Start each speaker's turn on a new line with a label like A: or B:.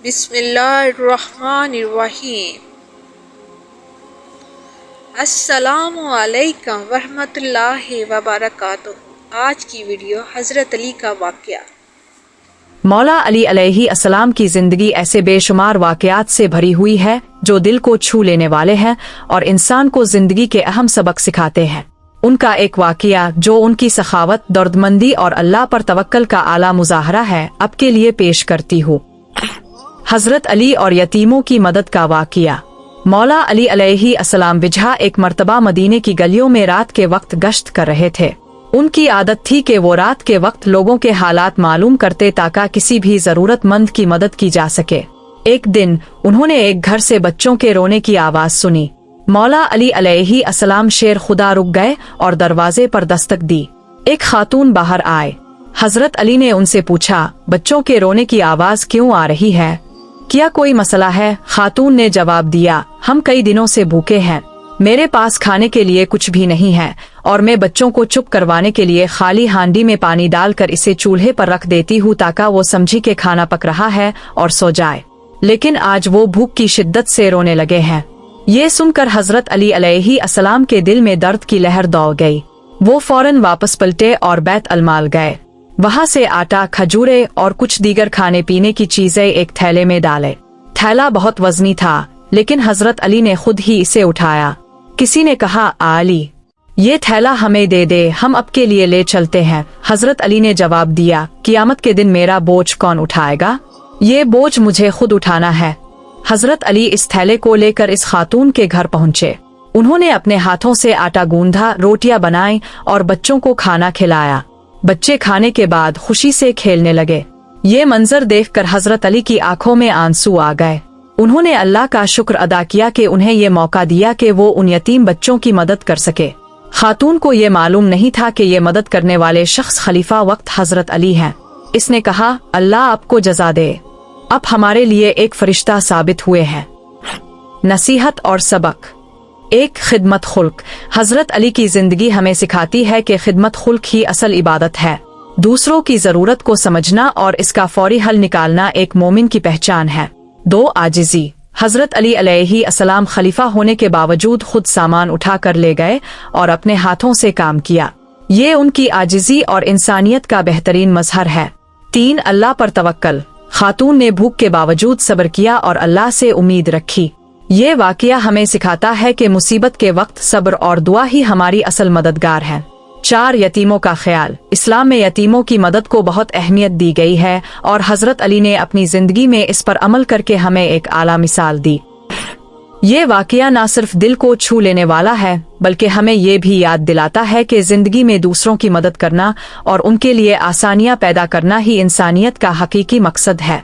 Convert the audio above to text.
A: بسم اللہ الرحمن الرحیم۔ السلام علیکم ورحمۃ اللہ وبرکاتہ۔ آج کی ویڈیو حضرت علی کا واقعہ۔
B: مولا علی علیہ السلام کی زندگی ایسے بے شمار واقعات سے بھری ہوئی ہے جو دل کو چھو لینے والے ہیں اور انسان کو زندگی کے اہم سبق سکھاتے ہیں۔ ان کا ایک واقعہ جو ان کی سخاوت، دردمندی اور اللہ پر توکل کا اعلیٰ مظاہرہ ہے، اب کے لیے پیش کرتی ہوں۔ حضرت علی اور یتیموں کی مدد کا واقعہ۔ مولا علی علیہ السلام بجھا ایک مرتبہ مدینے کی گلیوں میں رات کے وقت گشت کر رہے تھے۔ ان کی عادت تھی کہ وہ رات کے وقت لوگوں کے حالات معلوم کرتے تاکہ کسی بھی ضرورت مند کی مدد کی جا سکے۔ ایک دن انہوں نے ایک گھر سے بچوں کے رونے کی آواز سنی۔ مولا علی علیہ السلام شیر خدا رک گئے اور دروازے پر دستک دی۔ ایک خاتون باہر آئے۔ حضرت علی نے ان سے پوچھا، بچوں کے رونے کی آواز کیوں آ رہی ہے؟ کیا کوئی مسئلہ ہے؟ خاتون نے جواب دیا، ہم کئی دنوں سے بھوکے ہیں، میرے پاس کھانے کے لیے کچھ بھی نہیں ہے اور میں بچوں کو چپ کروانے کے لیے خالی ہانڈی میں پانی ڈال کر اسے چولہے پر رکھ دیتی ہوں تاکہ وہ سمجھی کہ کھانا پک رہا ہے اور سو جائے، لیکن آج وہ بھوک کی شدت سے رونے لگے ہیں۔ یہ سن کر حضرت علی علیہ السلام کے دل میں درد کی لہر دوڑ گئی۔ وہ فوراً واپس پلٹے اور بیت المال گئے۔ وہاں سے آٹا، کھجورے اور کچھ دیگر کھانے پینے کی چیزیں ایک تھیلے میں ڈالے۔ تھیلا بہت وزنی تھا لیکن حضرت علی نے خود ہی اسے اٹھایا۔ کسی نے کہا، علی یہ تھیلا ہمیں دے دے، ہم اب کے لیے لے چلتے ہیں۔ حضرت علی نے جواب دیا، قیامت کے دن میرا بوجھ کون اٹھائے گا؟ یہ بوجھ مجھے خود اٹھانا ہے۔ حضرت علی اس تھیلے کو لے کر اس خاتون کے گھر پہنچے۔ انہوں نے اپنے ہاتھوں سے آٹا گوندھا، روٹیاں بنائیں اور بچوں کو کھانا کھلایا۔ بچے کھانے کے بعد خوشی سے کھیلنے لگے۔ یہ منظر دیکھ کر حضرت علی کی آنکھوں میں آنسو آ گئے۔ انہوں نے اللہ کا شکر ادا کیا کہ انہیں یہ موقع دیا کہ وہ ان یتیم بچوں کی مدد کر سکے۔ خاتون کو یہ معلوم نہیں تھا کہ یہ مدد کرنے والے شخص خلیفہ وقت حضرت علی ہیں۔ اس نے کہا، اللہ آپ کو جزا دے، اب ہمارے لیے ایک فرشتہ ثابت ہوئے ہیں۔ نصیحت اور سبق۔ ایک، خدمت خلق۔ حضرت علی کی زندگی ہمیں سکھاتی ہے کہ خدمت خلق ہی اصل عبادت ہے۔ دوسروں کی ضرورت کو سمجھنا اور اس کا فوری حل نکالنا ایک مومن کی پہچان ہے۔ دو، عاجزی۔ حضرت علی علیہ السلام خلیفہ ہونے کے باوجود خود سامان اٹھا کر لے گئے اور اپنے ہاتھوں سے کام کیا۔ یہ ان کی عاجزی اور انسانیت کا بہترین مظہر ہے۔ تین، اللہ پر توکل۔ خاتون نے بھوک کے باوجود صبر کیا اور اللہ سے امید رکھی۔ یہ واقعہ ہمیں سکھاتا ہے کہ مصیبت کے وقت صبر اور دعا ہی ہماری اصل مددگار ہے۔ چار، یتیموں کا خیال۔ اسلام میں یتیموں کی مدد کو بہت اہمیت دی گئی ہے اور حضرت علی نے اپنی زندگی میں اس پر عمل کر کے ہمیں ایک اعلیٰ مثال دی۔ یہ واقعہ نہ صرف دل کو چھو لینے والا ہے بلکہ ہمیں یہ بھی یاد دلاتا ہے کہ زندگی میں دوسروں کی مدد کرنا اور ان کے لیے آسانیاں پیدا کرنا ہی انسانیت کا حقیقی مقصد ہے۔